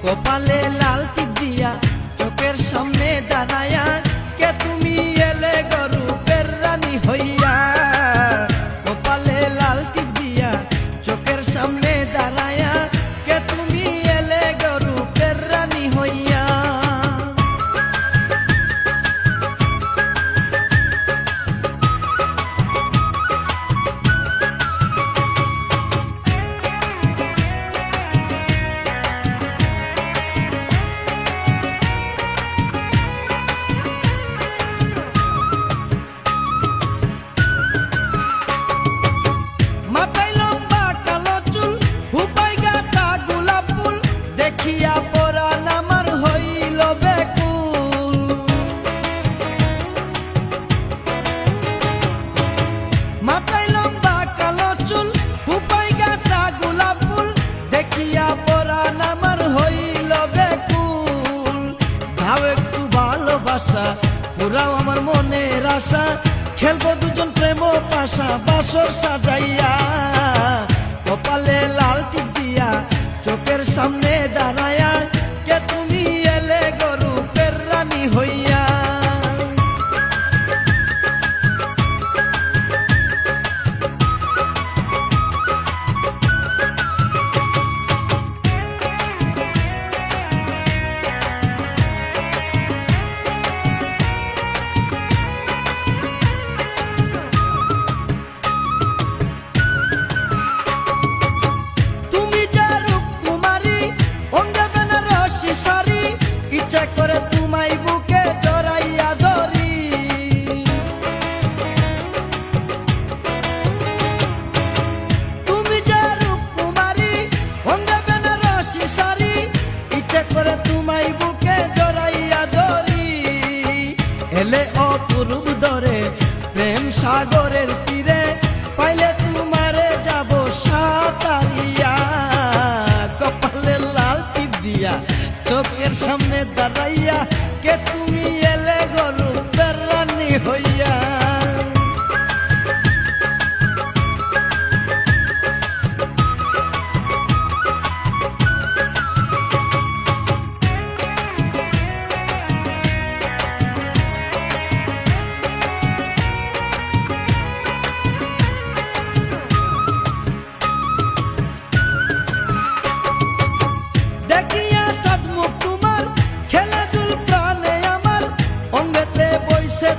কপালে লাল টিপ দিয়া চোখের সামনে দাঁড়ায়া কে তুমি এলে গরুপের রানী হইয়া। কপালে লাল টিপ দিয়া চোখের সামনে দাঁড়ায়া কে তুমি এলে গরুপের রানী হইয়া। পুরাও আমার মনের আশা, খেলবো দুজন প্রেম পাশা বাসর সাজাইয়া। কপালে লাল টিপ দিয়া চোখের সামনে দাঁড়ায়া কে তুমি এলে গরুপের রানী হইয়া। ইচ্ছা করে তোমায় বুকে জড়াইয়া ধরি, তুমি যে রূপকুমারী অঙ্গে বেনারসি শাড়ি, ইচ্ছা করে তোমায় বুকে জড়াইয়া ধরি। এলে অপূর্ব দরে প্রেম সাগরের তীরে পাইলে তোমারে যাব সাঁতারিয়া। কপালে লাল টিপ দিয়া চোখের সামনে দাঁড়াইয়া কে তুমি এলে গরুপের রানী হইয়া। দেখিয়া সাদমুখ তোমার খেলে দুল প্রাণে আমার, অঙ্গেতে বইছে